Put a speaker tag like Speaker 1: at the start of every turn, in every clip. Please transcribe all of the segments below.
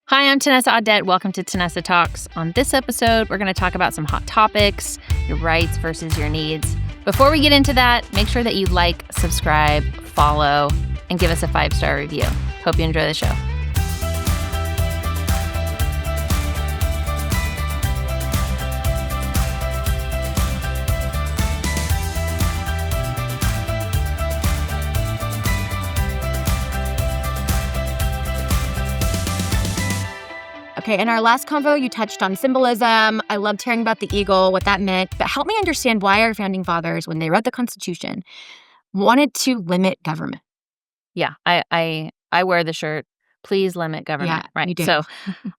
Speaker 1: Hi, I'm Tenessa. Welcome to Tenessa Talks. On this episode, we're going to talk about some hot topics, your rights versus your needs. Before we get into that, make sure that you like, subscribe, follow, and give us a 5-star review. Hope you enjoy the show.
Speaker 2: Okay, in our last convo, you touched on symbolism. I loved hearing about the eagle, what that meant. But help me understand why our founding fathers, when they wrote the Constitution, wanted to limit government.
Speaker 1: Yeah, I wear the shirt, please limit government.
Speaker 2: Yeah,
Speaker 1: right.
Speaker 2: you do.
Speaker 1: So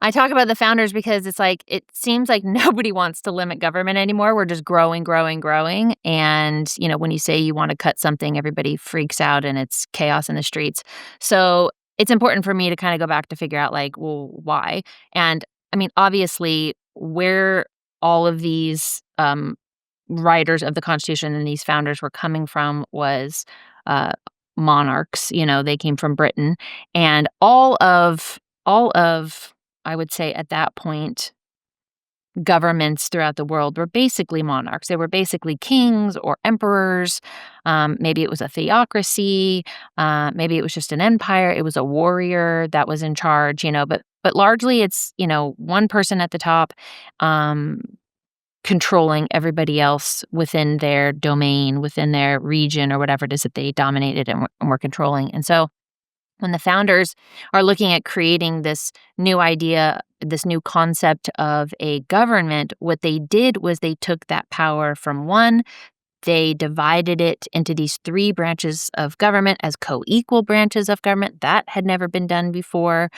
Speaker 1: I talk about the founders because it's like, it seems like nobody wants to limit government anymore. We're just growing. And, when you say you want to cut something, everybody freaks out and it's chaos in the streets. So it's important for me to kind of go back to figure out, like, well, why? And I mean, obviously, where all of these writers of the Constitution and these founders were coming from was monarchs. They came from Britain, and all of I would say at that point, governments throughout the world were basically monarchs. They were basically kings or emperors. Maybe it was a theocracy. Maybe it was just an empire. It was a warrior that was in charge. But largely it's one person at the top, controlling everybody else within their domain, within their region, or whatever it is that they dominated and were controlling. And so when the founders are looking at creating this new idea, this new concept of a government, what they did was they took that power from one. They divided it into these 3 branches of government as co-equal branches of government. That had never been done before.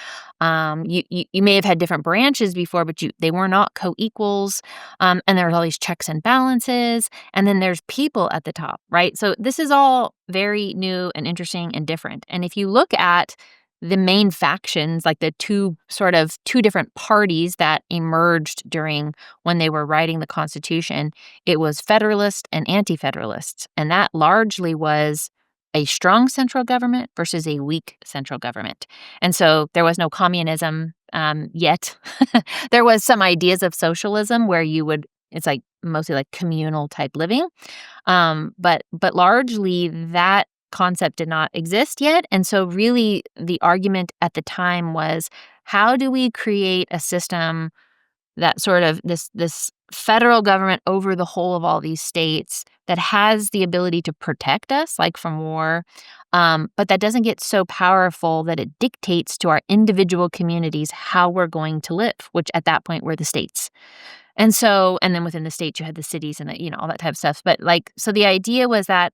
Speaker 1: You may have had different branches before, but they were not co-equals. And there was all these checks and balances. And then there's people at the top, right? So this is all very new and interesting and different. And if you look at the main factions, like the two different parties that emerged during when they were writing the Constitution, it was Federalists and Anti-Federalists. And that largely was a strong central government versus a weak central government. And so there was no communism yet. There was some ideas of socialism where it's like mostly like communal type living. But largely that concept did not exist yet. And so really the argument at the time was, how do we create a system that sort of this federal government over the whole of all these states that has the ability to protect us, like from war, but that doesn't get so powerful that it dictates to our individual communities how we're going to live, which at that point were the states. And then within the states you had the cities and all that type of stuff. But so the idea was that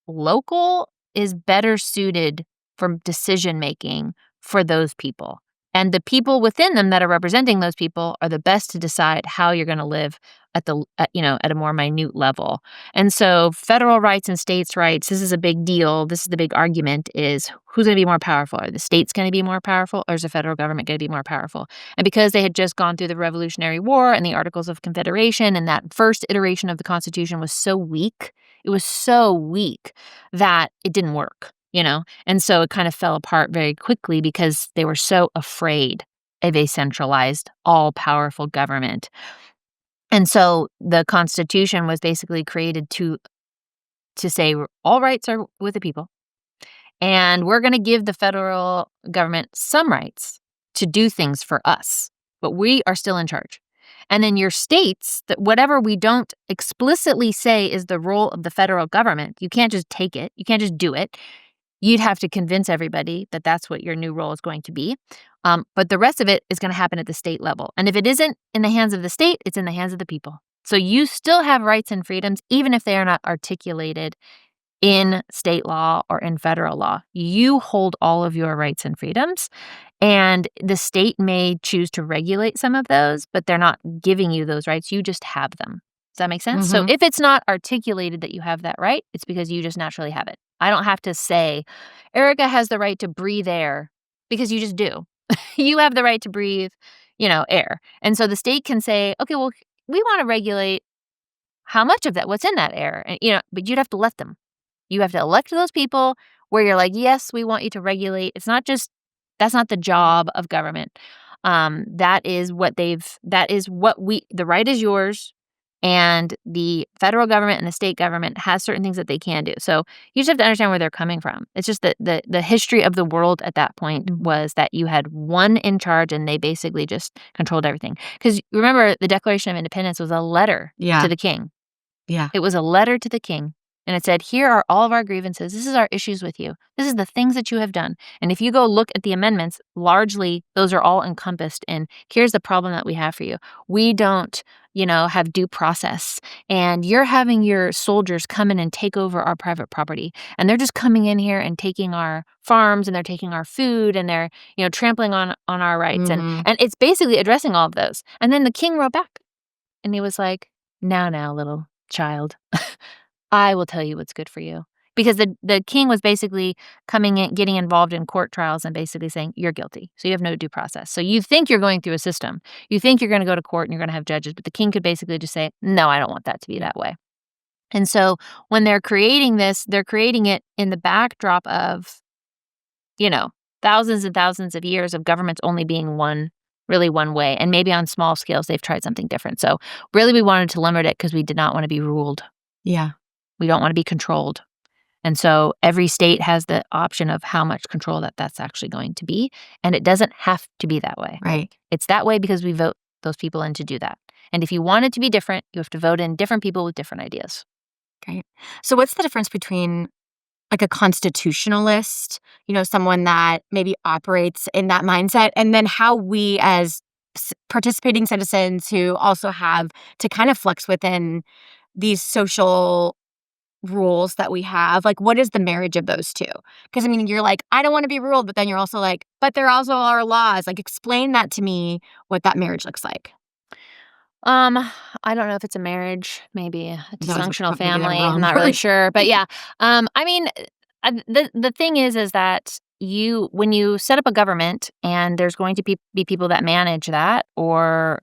Speaker 1: local is better suited for decision making for those people. And the people within them that are representing those people are the best to decide how you're going to live at a more minute level. And so federal rights and states' rights, this is a big deal. This is the big argument, is who's going to be more powerful? Are the states going to be more powerful, or is the federal government going to be more powerful? And because they had just gone through the Revolutionary War and the Articles of Confederation, and that first iteration of the Constitution was so weak, it was so weak that it didn't work. And so it kind of fell apart very quickly because they were so afraid of a centralized, all-powerful government. And so the Constitution was basically created to say all rights are with the people, and we're going to give the federal government some rights to do things for us, but we are still in charge. And then your states, that whatever we don't explicitly say is the role of the federal government, you can't just take it. You can't just do it. You'd have to convince everybody that that's what your new role is going to be. But the rest of it is going to happen at the state level. And if it isn't in the hands of the state, it's in the hands of the people. So you still have rights and freedoms, even if they are not articulated in state law or in federal law. You hold all of your rights and freedoms. And the state may choose to regulate some of those, but they're not giving you those rights. You just have them. Does that make sense?
Speaker 2: Mm-hmm.
Speaker 1: So if it's not articulated that you have that right, it's because you just naturally have it. I don't have to say, Ericka has the right to breathe air, because you just do. You have the right to breathe, air. And so the state can say, okay, well, we want to regulate how much of that, what's in that air, and, but you'd have to let them. You have to elect those people where you're like, yes, we want you to regulate. It's not just, that's not the job of government. That is what the right is yours, and the federal government and the state government has certain things that they can do. So you just have to understand where they're coming from. It's just that the history of the world at that point was that you had one in charge and they basically just controlled everything. Because remember, the Declaration of Independence was a letter to the king.
Speaker 2: Yeah.
Speaker 1: It was a letter to the king. And it said, here are all of our grievances. This is our issues with you. This is the things that you have done. And if you go look at the amendments, largely those are all encompassed in here's the problem that we have for you. We don't, have due process. And you're having your soldiers come in and take over our private property. And they're just coming in here and taking our farms and they're taking our food and they're, trampling on our rights. And it's basically addressing all of those. And then the king wrote back and he was like, now, little child. I will tell you what's good for you. Because the king was basically coming in, getting involved in court trials and basically saying, you're guilty. So you have no due process. So you think you're going through a system. You think you're going to go to court and you're going to have judges. But the king could basically just say, no, I don't want that to be that way. And so when they're creating this, they're creating it in the backdrop of, thousands and thousands of years of governments only being one way. And maybe on small scales, they've tried something different. So really we wanted to limit it because we did not want to be ruled.
Speaker 2: Yeah.
Speaker 1: We don't want to be controlled. And so every state has the option of how much control that's actually going to be. And it doesn't have to be that way.
Speaker 2: Right.
Speaker 1: It's that way because we vote those people in to do that. And if you want it to be different, you have to vote in different people with different ideas.
Speaker 2: Great. So what's the difference between like a constitutionalist, someone that maybe operates in that mindset, and then how we as participating citizens who also have to kind of flex within these social rules that we have, like what is the marriage of those two? Because you're like, I don't want to be ruled, but then you're also like, but there also are laws. Like explain that to me, what that marriage looks like.
Speaker 1: I don't know if it's a marriage, maybe a dysfunctional family. I'm not
Speaker 2: word.
Speaker 1: really sure, but yeah. The thing is that when you set up a government and there's going to be people that manage that, or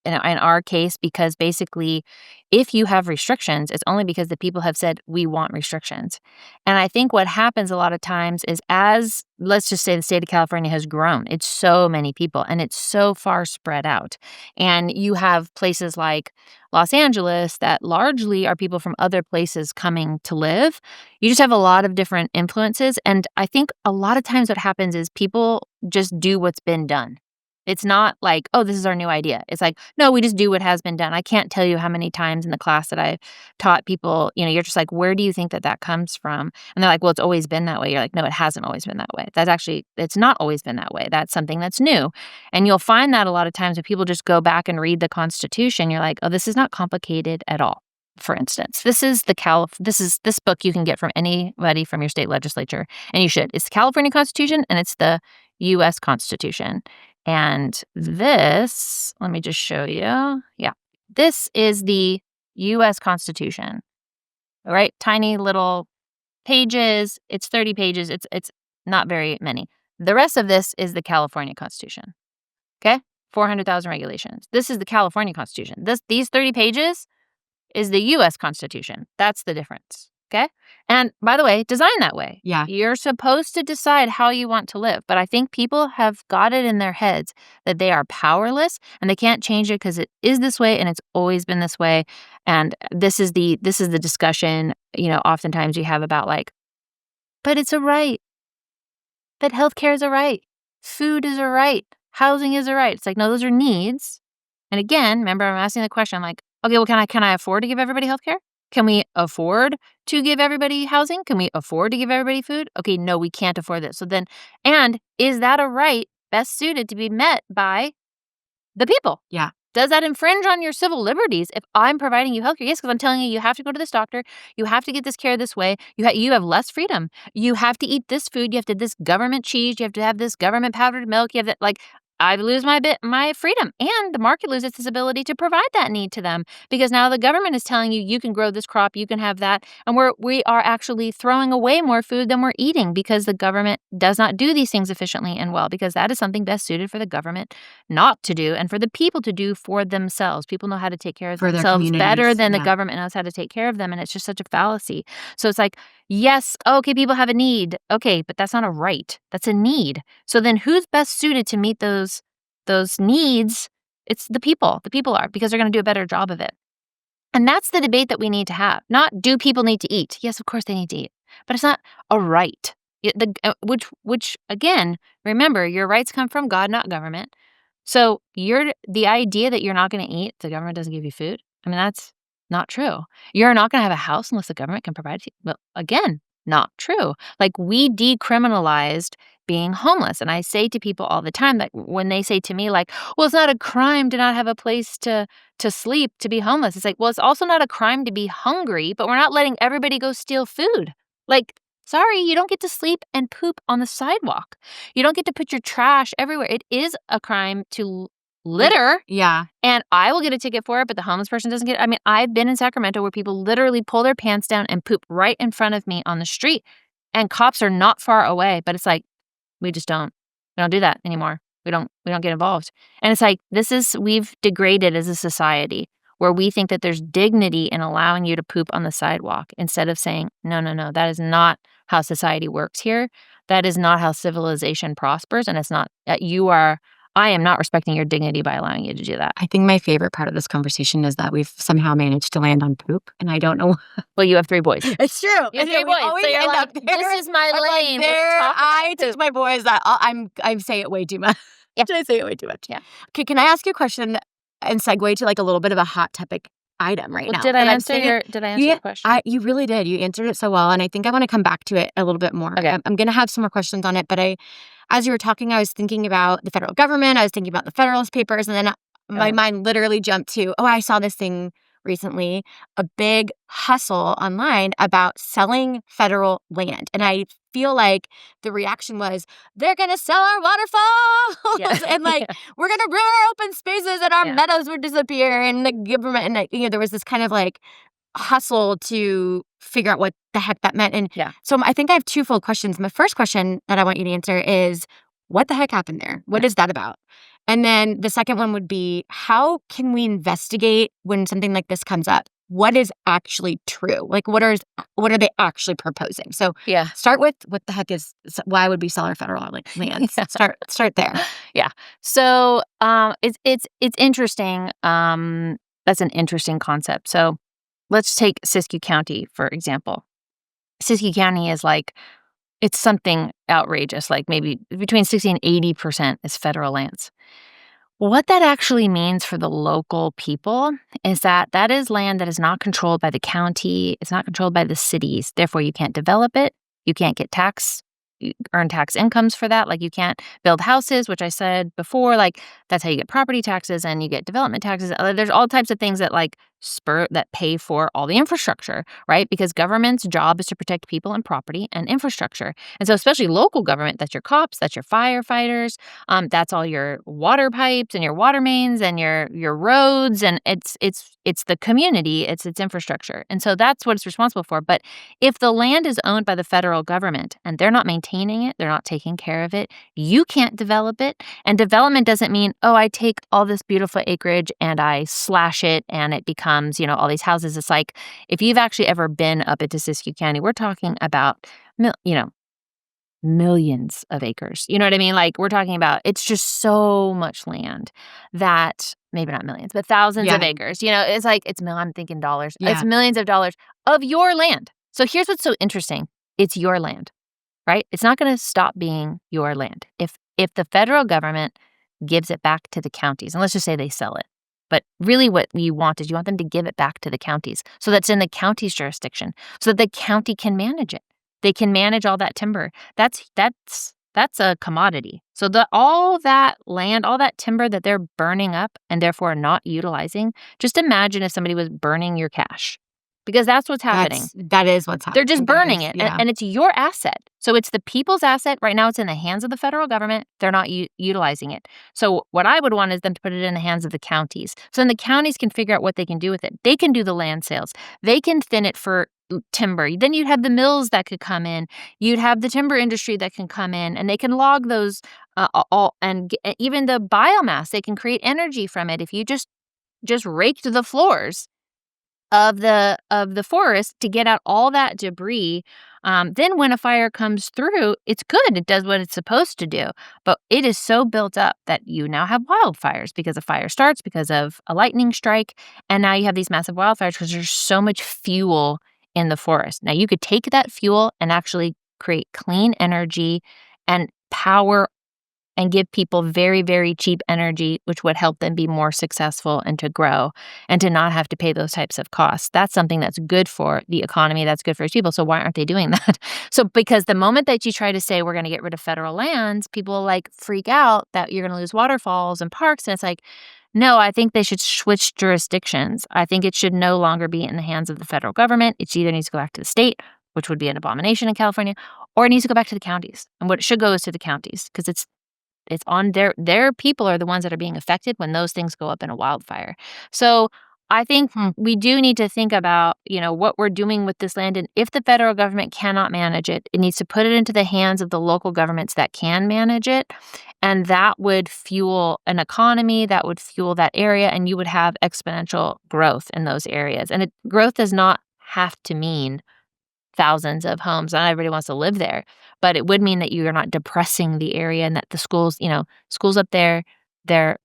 Speaker 1: in our case, because basically if you have restrictions, it's only because the people have said, we want restrictions. And I think what happens a lot of times is let's just say the state of California has grown. It's so many people and it's so far spread out. And you have places like Los Angeles that largely are people from other places coming to live. You just have a lot of different influences. And I think a lot of times what happens is people just do what's been done. It's not like, oh, this is our new idea. It's like, no, we just do what has been done. I can't tell you how many times in the class that I've taught people, you're just like, where do you think that comes from? And they're like, well, it's always been that way. You're like, no, it hasn't always been that way. It's not always been that way. That's something that's new. And you'll find that a lot of times when people just go back and read the Constitution, you're like, oh, this is not complicated at all. For instance, this book you can get from anybody from your state legislature, and you should. It's the California Constitution and it's the U.S. Constitution. And this, let me just show you. Yeah, this is the U.S. Constitution. All right, tiny little pages. It's 30 pages. It's not very many. The rest of this is the California Constitution. Okay, 400,000 regulations. This is the California Constitution. These 30 pages is the U.S. Constitution. That's the difference. Okay. And by the way, design that way.
Speaker 2: Yeah.
Speaker 1: You're supposed to decide how you want to live. But I think people have got it in their heads that they are powerless and they can't change it because it is this way and it's always been this way. And this is the discussion, oftentimes you have about like, but it's a right. But healthcare is a right. Food is a right. Housing is a right. It's like, no, those are needs. And again, remember, I'm asking the question. I'm like, okay, well, can I afford to give everybody healthcare? Can we afford to give everybody housing? Can we afford to give everybody food? Okay, no, we can't afford this. So then, and is that a right best suited to be met by the people?
Speaker 2: Yeah.
Speaker 1: Does that infringe on your civil liberties if I'm providing you healthcare? Yes, because I'm telling you have to go to this doctor. You have to get this care this way. You have less freedom. You have to eat this food. You have to have this government cheese. You have to have this government powdered milk. You have that, like, I lose my freedom, and the market loses its ability to provide that need to them because now the government is telling you can grow this crop, you can have that, and we are actually throwing away more food than we're eating because the government does not do these things efficiently and well, because that is something best suited for the government not to do and for the people to do for themselves. People know how to take care of themselves better than the government knows how to take care of them, and it's just such a fallacy. So it's like, yes, okay, people have a need, okay, but that's not a right, that's a need. So then who's best suited to meet those those needs, it's the people. The people are, because they're going to do a better job of it. And that's the debate that we need to have. Not, do people need to eat? Yes, of course they need to eat. But it's not a right. Which again, remember, your rights come from God, not government. So the idea that you're not going to eat if the government doesn't give you food, I mean, that's not true. You're not going to have a house unless the government can provide it. Well, again, not true. Like, we decriminalized being homeless. And I say to people all the time that when they say to me, like, well, it's not a crime to not have a place to sleep, to be homeless. It's like, well, it's also not a crime to be hungry, but we're not letting everybody go steal food. Like, sorry, you don't get to sleep and poop on the sidewalk. You don't get to put your trash everywhere. It is a crime to litter.
Speaker 2: Yeah.
Speaker 1: And I will get a ticket for it, but the homeless person doesn't get it. I mean, I've been in Sacramento where people literally pull their pants down and poop right in front of me on the street. And cops are not far away, but it's like, we don't do that anymore. We don't get involved. And it's like, we've degraded as a society where we think that there's dignity in allowing you to poop on the sidewalk instead of saying, no, that is not how society works here. That is not how civilization prospers. And it's not, I am not respecting your dignity by allowing you to do that.
Speaker 2: I think my favorite part of this conversation is that we've somehow managed to land on poop, and I don't know.
Speaker 1: Well, you have 3 boys.
Speaker 2: It's true.
Speaker 1: You have 3 boys. So you're like, this is my lane.
Speaker 2: Like, I teach my boys that I say it way too much.
Speaker 1: Yeah.
Speaker 2: I say it way too much.
Speaker 1: Yeah.
Speaker 2: Okay, can I ask you a question and segue to like a little bit of a hot topic item right now?
Speaker 1: Did I answer your question?
Speaker 2: You really did. You answered it so well, and I think I want to come back to it a little bit more.
Speaker 1: Okay.
Speaker 2: I'm going to have some more questions on it, but as you were talking, I was thinking about the federal government. I was thinking about the Federalist Papers, and then my mind literally jumped to, I saw this thing recently, a big hustle online about selling federal land. And I feel like the reaction was, they're going to sell our waterfalls and we're going to ruin our open spaces and our meadows would disappear, and the government, and there was this kind of like hustle to figure out what the heck that meant. And so I think I have 2 full questions. My first question that I want you to answer is, what the heck happened there? What is that about? And then the second one would be, how can we investigate when something like this comes up? What is actually true? Like, what are they actually proposing? So start with, what the heck is, why would we sell our federal lands? Start there.
Speaker 1: Yeah. So it's interesting. That's an interesting concept. So let's take Siskiyou County, for example. Siskiyou County is it's something outrageous, like maybe between 60 and 80% is federal lands. What that actually means for the local people is that is land that is not controlled by the county. It's not controlled by the cities. Therefore, you can't develop it. You can't get earn tax incomes for that. Like, you can't build houses, which I said before, that's how you get property taxes and you get development taxes. There's all types of things that that pay for all the infrastructure, right? Because government's job is to protect people and property and infrastructure. And so especially local government, that's your cops, that's your firefighters, that's all your water pipes and your water mains and your roads, and it's the community, it's its infrastructure. And so that's what it's responsible for. But if the land is owned by the federal government and they're not maintaining it, they're not taking care of it, you can't develop it. And development doesn't mean, I take all this beautiful acreage and I slash it and it becomes, all these houses. It's like, if you've actually ever been up into Siskiyou County, we're talking about, millions of acres. You know what I mean? We're talking about, it's just so much land that, maybe not millions, but thousands of acres. I'm thinking dollars. Yeah. It's millions of dollars of your land. So here's what's so interesting. It's your land, right? It's not going to stop being your land. If the federal government gives it back to the counties, and let's just say they sell it, but really what you want them to give it back to the counties. So that's in the county's jurisdiction, so that the county can manage it. They can manage all that timber. That's a commodity. So all that land, all that timber that they're burning up and therefore not utilizing, just imagine if somebody was burning your cash. Because that's what's happening.
Speaker 2: That is what's happening.
Speaker 1: They're just burning it, and it's your asset. So it's the people's asset. Right now it's in the hands of the federal government. They're not utilizing it. So what I would want is them to put it in the hands of the counties. So then the counties can figure out what they can do with it. They can do the land sales. They can thin it for timber. Then you'd have the mills that could come in. You'd have the timber industry that can come in, and they can log those even the biomass. They can create energy from it. If you just raked the floors of the forest to get out all that debris, Then when a fire comes through, it's good. It does what it's supposed to do. But it is so built up that you now have wildfires because a fire starts because of a lightning strike. And now you have these massive wildfires because there's so much fuel in the forest. Now you could take that fuel and actually create clean energy and power and give people very, very cheap energy, which would help them be more successful and to grow and to not have to pay those types of costs. That's something that's good for the economy, that's good for people. So why aren't they doing that? So because the moment that you try to say we're going to get rid of federal lands, people like freak out that you're going to lose waterfalls and parks. And it's like, no, I think they should switch jurisdictions. I think it should no longer be in the hands of the federal government. It either needs to go back to the state, which would be an abomination in California, or it needs to go back to the counties. And what it should go is to the counties because it's on their people are the ones that are being affected when those things go up in a wildfire. So I think we do need to think about, what we're doing with this land. And if the federal government cannot manage it, it needs to put it into the hands of the local governments that can manage it. And that would fuel an economy, that would fuel that area, and you would have exponential growth in those areas. And growth does not have to mean thousands of homes. Not everybody wants to live there, but it would mean that you're not depressing the area and that the schools up there, the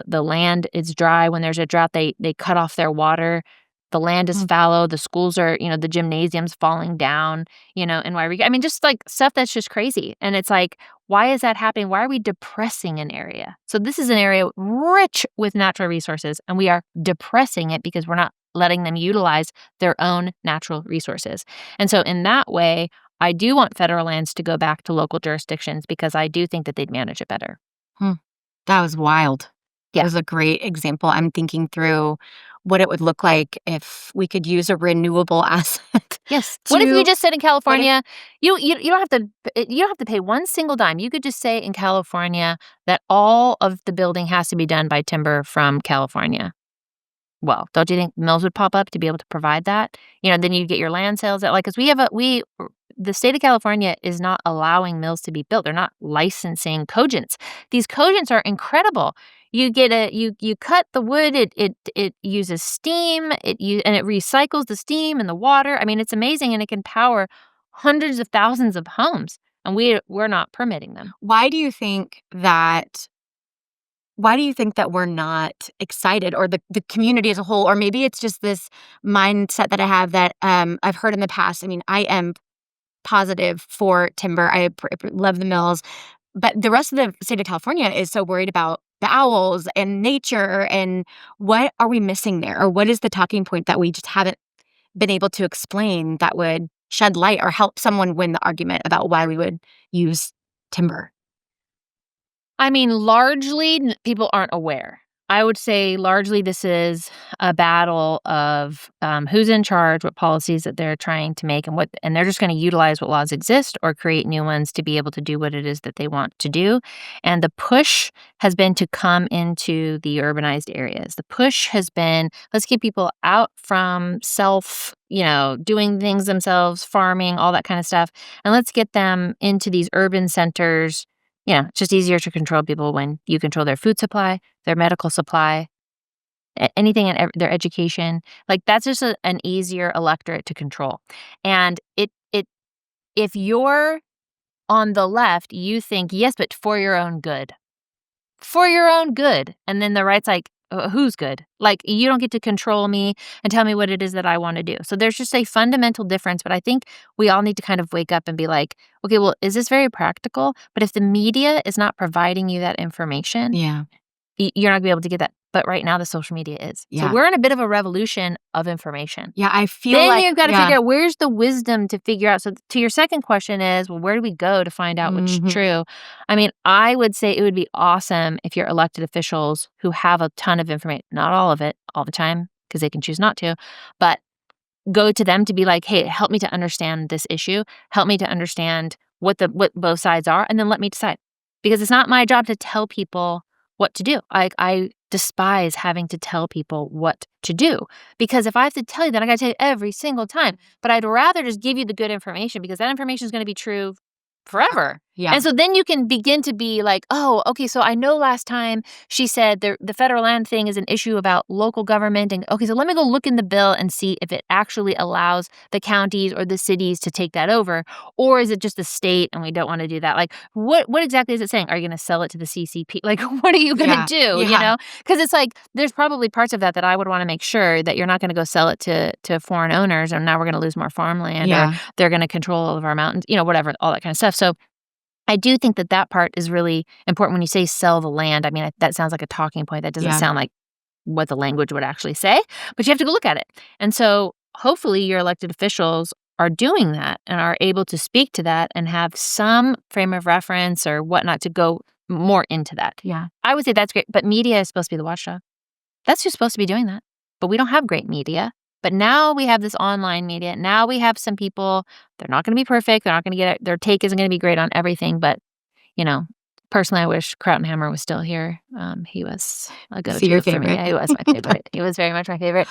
Speaker 1: land is dry. When there's a drought, they cut off their water. The land is fallow. The schools are, the gymnasium's falling down, in Wairika. I mean, just like stuff that's just crazy. And it's like, why is that happening? Why are we depressing an area? So this is an area rich with natural resources, and we are depressing it because we're not letting them utilize their own natural resources. And so in that way, I do want federal lands to go back to local jurisdictions because I do think that they'd manage it better.
Speaker 2: That was wild.
Speaker 1: Yeah.
Speaker 2: That was a great example. I'm thinking through what it would look like if we could use a renewable asset.
Speaker 1: Yes. What if you just said in California, you don't have to pay one single dime. You could just say in California that all of the building has to be done by timber from California. Well, don't you think mills would pop up to be able to provide that? Then you get your land sales because the state of California is not allowing mills to be built. They're not licensing cogents. These cogents are incredible. You get you cut the wood. It uses steam. And it recycles the steam and the water. I mean, it's amazing, and it can power hundreds of thousands of homes. And we're not permitting them.
Speaker 2: Why do you think that we're not excited, or the community as a whole, or maybe it's just this mindset that I have that I've heard in the past? I mean, I am positive for timber. I love the mills. But the rest of the state of California is so worried about the owls and nature. And what are we missing there? Or what is the talking point that we just haven't been able to explain that would shed light or help someone win the argument about why we would use timber?
Speaker 1: I mean, largely, people aren't aware. I would say largely this is a battle of who's in charge, what policies that they're trying to make, and they're just going to utilize what laws exist or create new ones to be able to do what it is that they want to do. And the push has been to come into the urbanized areas. The push has been, let's get people out from doing things themselves, farming, all that kind of stuff, and let's get them into these urban centers. It's just easier to control people when you control their food supply, their medical supply, anything in their education. Like, that's just an easier electorate to control. And if you're on the left, you think, yes, but for your own good. For your own good. And then the right's like, who's good? Like, you don't get to control me and tell me what it is that I want to do. So there's just a fundamental difference. But I think we all need to kind of wake up and be like, okay, well, is this very practical? But if the media is not providing you that information,
Speaker 2: Yeah.
Speaker 1: you're not going to be able to get that. But right now, the social media is.
Speaker 2: Yeah.
Speaker 1: So we're in a bit of a revolution of information.
Speaker 2: Yeah, I feel
Speaker 1: then
Speaker 2: like
Speaker 1: you've got to figure out where's the wisdom to figure out. So to your second question is, well, where do we go to find out what's true? I mean, I would say it would be awesome if your elected officials who have a ton of information, not all of it all the time, because they can choose not to, but go to them to be like, hey, help me to understand this issue. Help me to understand what both sides are, and then let me decide. Because it's not my job to tell people what to do. I despise having to tell people what to do, because if I have to tell you, then I got to tell you every single time. But I'd rather just give you the good information, because that information is going to be true forever.
Speaker 2: Yeah.
Speaker 1: And so then you can begin to be like, oh, okay, so I know last time she said the federal land thing is an issue about local government. And okay, so let me go look in the bill and see if it actually allows the counties or the cities to take that over. Or is it just the state and we don't want to do that? Like, what exactly is it saying? Are you going to sell it to the CCP? Like, what are you going to do?
Speaker 2: Yeah.
Speaker 1: Because it's like there's probably parts of that I would want to make sure that you're not going to go sell it to foreign owners, and now we're going to lose more farmland, or they're going to control all of our mountains, whatever, all that kind of stuff. So I do think that part is really important when you say sell the land. I mean, that sounds like a talking point. That doesn't sound like what the language would actually say, but you have to go look at it. And so hopefully your elected officials are doing that and are able to speak to that and have some frame of reference or whatnot to go more into that.
Speaker 2: Yeah.
Speaker 1: I would say that's great, but media is supposed to be the watchdog. That's who's supposed to be doing that. But we don't have great media. But now we have this online media. Now we have some people, they're not going to be perfect. They're not going to get it. Their take isn't going to be great on everything. But, personally, I wish Krautenhammer was still here. He was a go-to for me. He was my favorite. He was very much my favorite.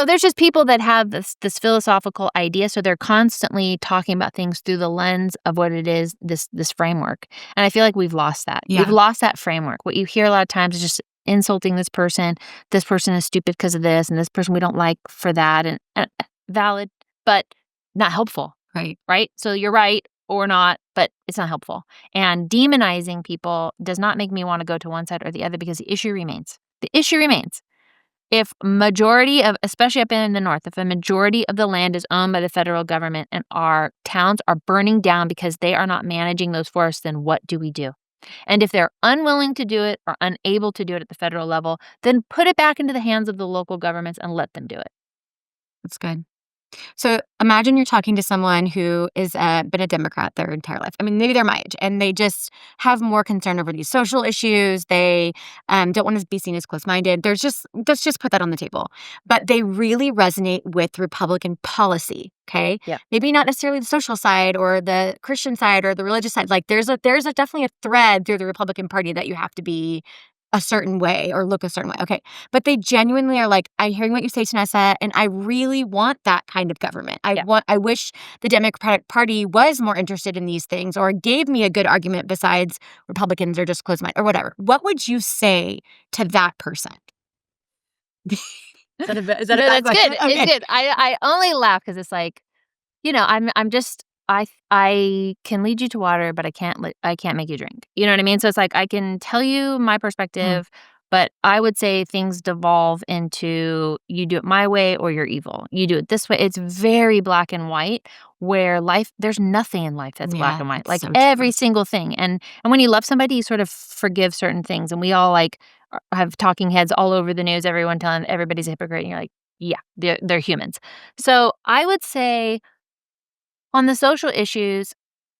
Speaker 1: There's just people that have this philosophical idea. So they're constantly talking about things through the lens of what it is, this framework. And I feel like we've lost that.
Speaker 2: Yeah.
Speaker 1: We've lost that framework. What you hear a lot of times is just insulting this person is stupid because of this, and this person we don't like for that, and valid, but not helpful. Right? So you're right or not, but it's not helpful. And demonizing people does not make me want to go to one side or the other because the issue remains. The issue remains. If majority of, especially up in the north, if a majority of the land is owned by the federal government and our towns are burning down because they are not managing those forests, then what do we do? And if they're unwilling to do it or unable to do it at the federal level, then put it back into the hands of the local governments and let them do it.
Speaker 2: That's good. So imagine you're talking to someone who is been a Democrat their entire life. I mean, maybe they're my age, and they just have more concern over these social issues. They don't want to be seen as close-minded. Let's just put that on the table. But they really resonate with Republican policy. Okay,
Speaker 1: yeah.
Speaker 2: Maybe not necessarily the social side or the Christian side or the religious side. Like there's definitely a thread through the Republican Party that you have to be a certain way or look a certain way. Okay. But they genuinely are like, I'm hearing what you say, Tenessa, and I really want that kind of government. I wish the Democratic Party was more interested in these things or gave me a good argument besides Republicans are just closed-minded or whatever. What would you say to that person?
Speaker 1: Is that that's good. Okay. It's good. I only laugh because it's like, I'm just I can lead you to water, but I can't make you drink. You know what I mean? So it's like I can tell you my perspective, but I would say things devolve into you do it my way or you're evil. You do it this way. It's very black and white. Where there's nothing in life that's black and white. Like so every single thing. And when you love somebody, you sort of forgive certain things. And we all like have talking heads all over the news. Everyone telling everybody's a hypocrite. And you're like, yeah, they're humans. So I would say, on the social issues,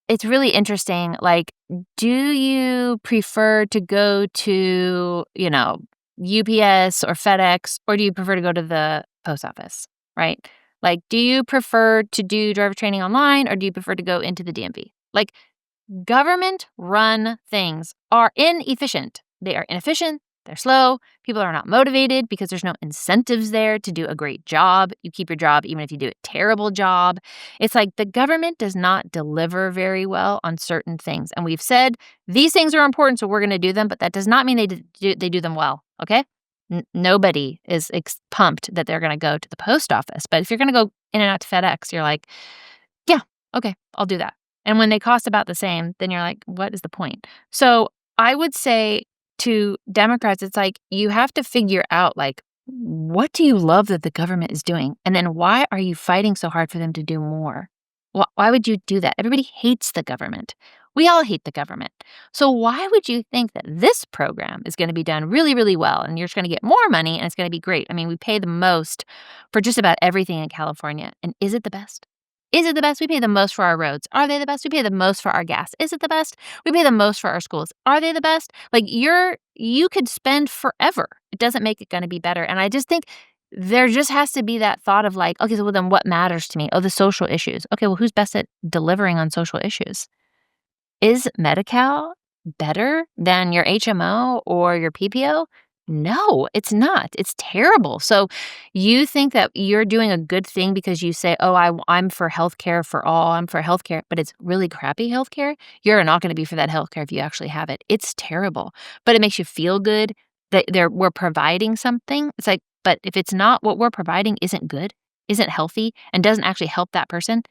Speaker 1: it's really interesting. Like, do you prefer to go to, UPS or FedEx, or do you prefer to go to the post office, right? Like, do you prefer to do driver training online, or do you prefer to go into the DMV? Like, government-run things are inefficient. They are inefficient. They're slow. People are not motivated because there's no incentives there to do a great job. You keep your job even if you do a terrible job. It's like the government does not deliver very well on certain things. And we've said these things are important, so we're going to do them, but that does not mean they do them well, okay? Nobody is pumped that they're going to go to the post office. But if you're going to go in and out to FedEx, you're like, yeah, okay, I'll do that. And when they cost about the same, then you're like, what is the point? So I would say to Democrats, it's like you have to figure out, like, what do you love that the government is doing? And then why are you fighting so hard for them to do more? Why would you do that? Everybody hates the government. We all hate the government. So why would you think that this program is going to be done really, really well and you're just going to get more money and it's going to be great? I mean, we pay the most for just about everything in California. And is it the best? Is it the best? We pay the most for our roads. Are they the best? We pay the most for our gas. Is it the best? We pay the most for our schools. Are they the best? Like you could spend forever. It doesn't make it going to be better. And I just think there just has to be that thought of like, okay, so well, then what matters to me? Oh, the social issues. Okay, well, who's best at delivering on social issues? Is Medi-Cal better than your HMO or your PPO? No, it's not. It's terrible. So you think that you're doing a good thing because you say, oh, I'm for healthcare for all. I'm for healthcare, but it's really crappy healthcare. You're not going to be for that healthcare if you actually have it. It's terrible, but it makes you feel good that we're providing something. It's like, but if it's not, what we're providing isn't good, isn't healthy, and doesn't actually help that person,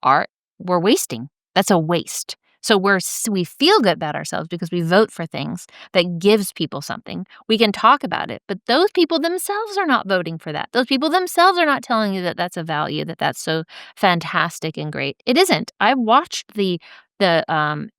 Speaker 1: we're wasting. That's a waste. So we feel good about ourselves because we vote for things that gives people something. We can talk about it, but those people themselves are not voting for that. Those people themselves are not telling you that that's a value, that that's so fantastic and great. It isn't. I watched the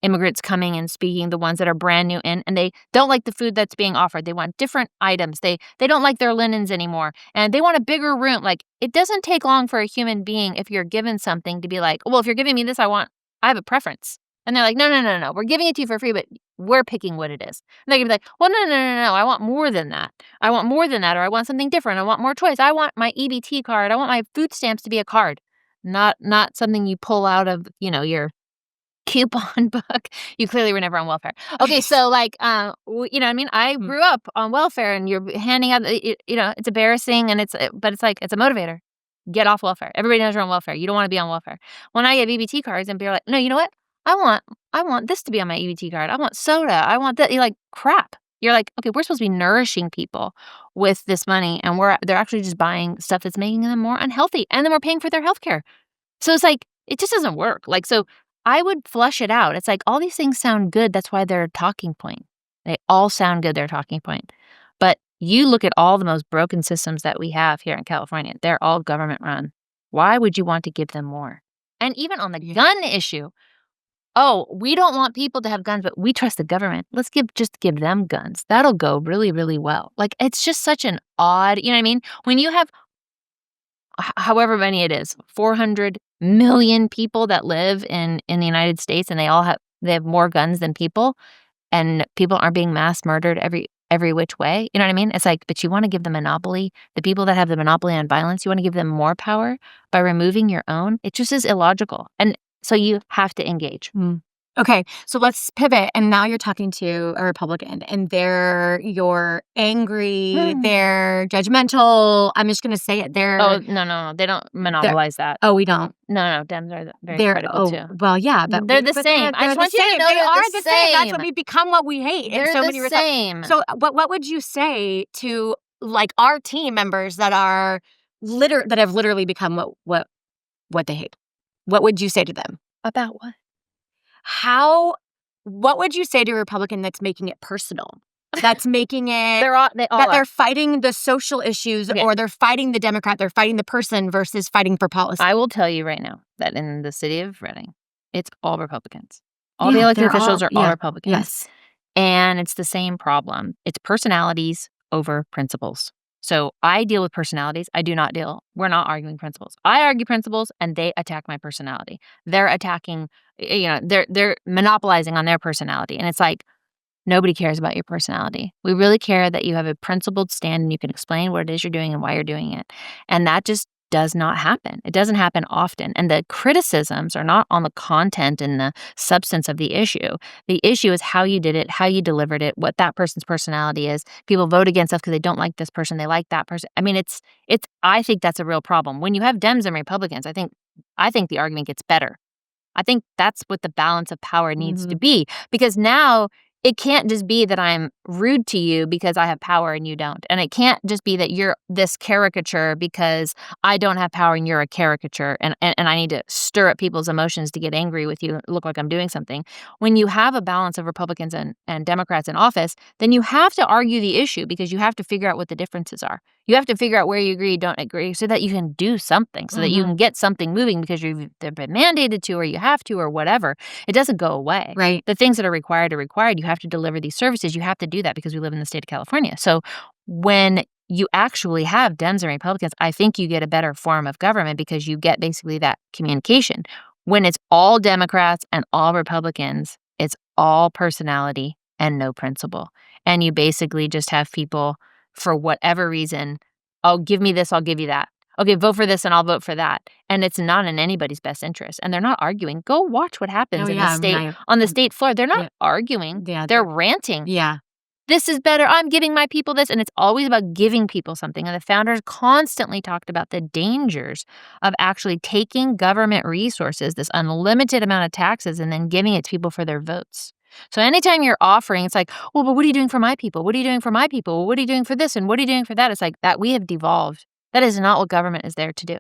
Speaker 1: immigrants coming and speaking, the ones that are brand new in, and they don't like the food that's being offered. They want different items. They don't like their linens anymore, and they want a bigger room. Like, it doesn't take long for a human being, if you're given something, to be like, well, if you're giving me this, I have a preference. And they're like, no, no, no, no, we're giving it to you for free, but we're picking what it is. And they're going to be like, well, no, no, no, no, I want more than that. I want more than that, or I want something different. I want more choice. I want my EBT card. I want my food stamps to be a card, not something you pull out of, your coupon book. You clearly were never on welfare. Okay, so like, you know what I mean? I grew up on welfare, and you're handing out, it's embarrassing, and but it's like, it's a motivator. Get off welfare. Everybody knows you're on welfare. You don't want to be on welfare. When I get EBT cards and people are like, no, you know what? I want this to be on my EBT card. I want soda. I want that. You're like, crap. You're like, okay, we're supposed to be nourishing people with this money, and they're actually just buying stuff that's making them more unhealthy, and then we're paying for their health care. So it's like, it just doesn't work. Like, so I would flush it out. It's like, all these things sound good. That's why they're a talking point. They all sound good. They're a talking point. But you look at all the most broken systems that we have here in California. They're all government run. Why would you want to give them more? And even on the gun issue, oh, we don't want people to have guns, but we trust the government. Let's just give them guns. That'll go really, really well. Like, it's just such an odd, you know what I mean? When you have however many it is, 400 million people that live in the United States, and they have more guns than people, and people aren't being mass murdered every which way. You know what I mean? It's like, but you want to give the monopoly, the people that have the monopoly on violence, you want to give them more power by removing your own. It just is illogical. And so you have to engage.
Speaker 2: Okay, so let's pivot. And now you're talking to a Republican, and you're angry, they're judgmental. I'm just going to say it.
Speaker 1: Oh, no. They don't monopolize that.
Speaker 2: Oh, we don't?
Speaker 1: No. Dems are very critical, too.
Speaker 2: Well, yeah. But
Speaker 1: they're the same. I just want you to know
Speaker 2: they are the same. That's what we've become, what we hate.
Speaker 1: They're the same.
Speaker 2: So what would you say to, like, our team members that have literally become what they hate? What would you say to them?
Speaker 1: About what?
Speaker 2: What would you say to a Republican that's making it personal? That's making it they're fighting the social issues, or they're fighting the Democrat, they're fighting the person versus fighting for policy.
Speaker 1: I will tell you right now that in the city of Redding, it's all Republicans. All the elected officials are all Republicans.
Speaker 2: Yes.
Speaker 1: And it's the same problem. It's personalities over principles. So I deal with personalities. We're not arguing principles. I argue principles, and they attack my personality. They're attacking, they're monopolizing on their personality. And it's like, nobody cares about your personality. We really care that you have a principled stand and you can explain what it is you're doing and why you're doing it. And that just does not happen. It doesn't happen often. And the criticisms are not on the content and the substance of the issue. The issue is how you did it, how you delivered it, what that person's personality is. People vote against us because they don't like this person. They like that person. I mean, I think that's a real problem. When you have Dems and Republicans, I think the argument gets better. I think that's what the balance of power needs to be, because now it can't just be that I'm rude to you because I have power and you don't. And it can't just be that you're this caricature because I don't have power and you're a caricature, and I need to stir up people's emotions to get angry with you, look like I'm doing something. When you have a balance of Republicans and Democrats in office, then you have to argue the issue, because you have to figure out what the differences are. You have to figure out where you agree, don't agree, so that you can do something, so that you can get something moving because they've been mandated to, or you have to, or whatever. It doesn't go away.
Speaker 2: Right.
Speaker 1: The things that are required are required. You have to deliver these services. You have to do that because we live in the state of California. So when you actually have Dems and Republicans, I think you get a better form of government, because you get basically that communication. When it's all Democrats and all Republicans, it's all personality and no principle. And you basically just have people, for whatever reason, oh, give me this, I'll give you that. Okay, vote for this and I'll vote for that. And it's not in anybody's best interest. And they're not arguing. Go watch what happens in the state on the state floor. They're not arguing.
Speaker 2: Yeah,
Speaker 1: they're ranting.
Speaker 2: Yeah.
Speaker 1: this is better. I'm giving my people this. And it's always about giving people something. And the founders constantly talked about the dangers of actually taking government resources, this unlimited amount of taxes, and then giving it to people for their votes. So anytime you're offering, it's like, well, but what are you doing for my people? What are you doing for my people? Well, what are you doing for this? And what are you doing for that? It's like that we have devolved. That is not what government is there to do.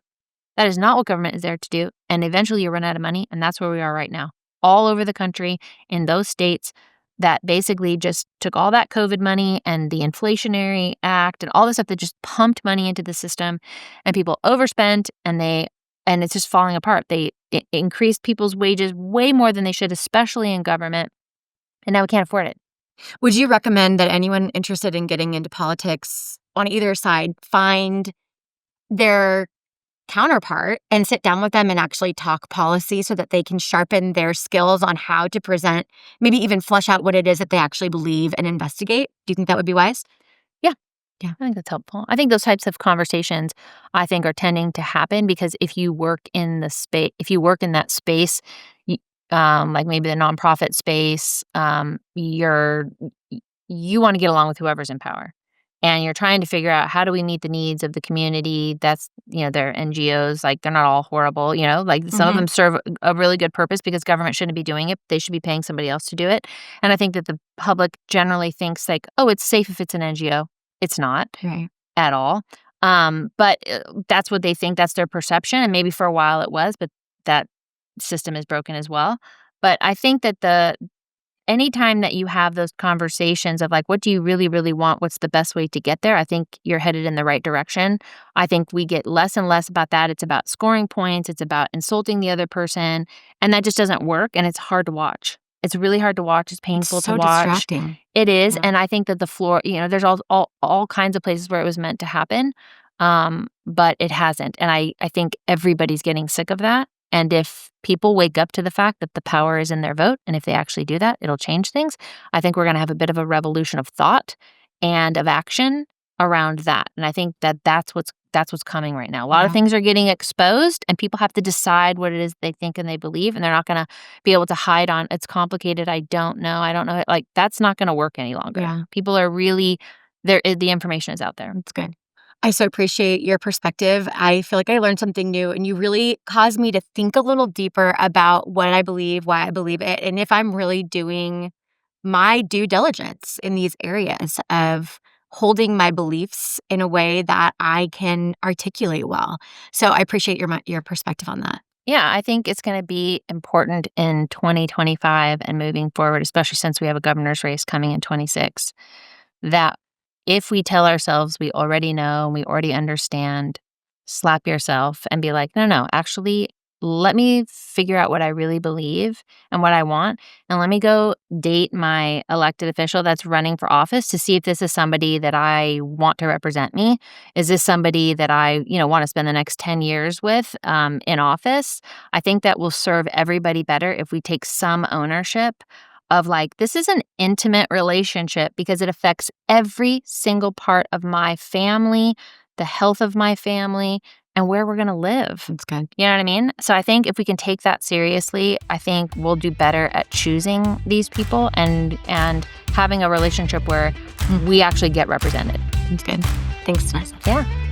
Speaker 1: That is not what government is there to do. And eventually you run out of money. And that's where we are right now. All over the country, in those states that basically just took all that COVID money and the Inflationary Act and all this stuff that just pumped money into the system, and people overspent, and it's just falling apart. They increased people's wages way more than they should, especially in government, and now we can't afford it.
Speaker 2: Would you recommend that anyone interested in getting into politics on either side find their counterpart and sit down with them and actually talk policy so that they can sharpen their skills on how to present, maybe even flesh out what it is that they actually believe and investigate? Do you think that would be wise?
Speaker 1: Yeah, I think that's helpful. I think those types of conversations, I think, are tending to happen because if you work in that space, like maybe the nonprofit space, you want to get along with whoever's in power. And you're trying to figure out, how do we meet the needs of the community? That's, they're NGOs, like they're not all horrible, like some of them serve a really good purpose because government shouldn't be doing it. They should be paying somebody else to do it. And I think that the public generally thinks like, oh, it's safe if it's an NGO. It's not at all. But that's what they think. That's their perception. And maybe for a while it was, but that system is broken as well. But I think that anytime that you have those conversations of like, what do you really, really want? What's the best way to get there? I think you're headed in the right direction. I think we get less and less about that. It's about scoring points. It's about insulting the other person. And that just doesn't work. And it's hard to watch. It's really hard to watch. It's painful to watch.
Speaker 2: Distracting.
Speaker 1: It is.
Speaker 2: Yeah.
Speaker 1: And I think that the floor, there's all kinds of places where it was meant to happen. But it hasn't. And I think everybody's getting sick of that. And if people wake up to the fact that the power is in their vote, and if they actually do that, it'll change things. I think we're going to have a bit of a revolution of thought and of action around that. And I think that that's what's coming right now. A lot of things are getting exposed, and people have to decide what it is they think and they believe, and they're not going to be able to hide on, it's complicated, I don't know. Like, that's not going to work any longer.
Speaker 2: Yeah.
Speaker 1: People are really, the information is out there.
Speaker 2: That's good. I so appreciate your perspective. I feel like I learned something new, and you really caused me to think a little deeper about what I believe, why I believe it, and if I'm really doing my due diligence in these areas of holding my beliefs in a way that I can articulate well. So I appreciate your perspective on that.
Speaker 1: Yeah, I think it's going to be important in 2025 and moving forward, especially since we have a governor's race coming in 26, that if we tell ourselves we already know, we already understand, slap yourself and be like, no, actually, let me figure out what I really believe and what I want. And let me go date my elected official that's running for office to see if this is somebody that I want to represent me. Is this somebody that I, want to spend the next 10 years with in office? I think that will serve everybody better if we take some ownership of like, this is an intimate relationship because it affects every single part of my family, the health of my family, and where we're going to live.
Speaker 2: That's good.
Speaker 1: You know what I mean? So I think if we can take that seriously, I think we'll do better at choosing these people and having a relationship where we actually get represented.
Speaker 2: That's good. Thanks, Tenessa.
Speaker 1: Yeah.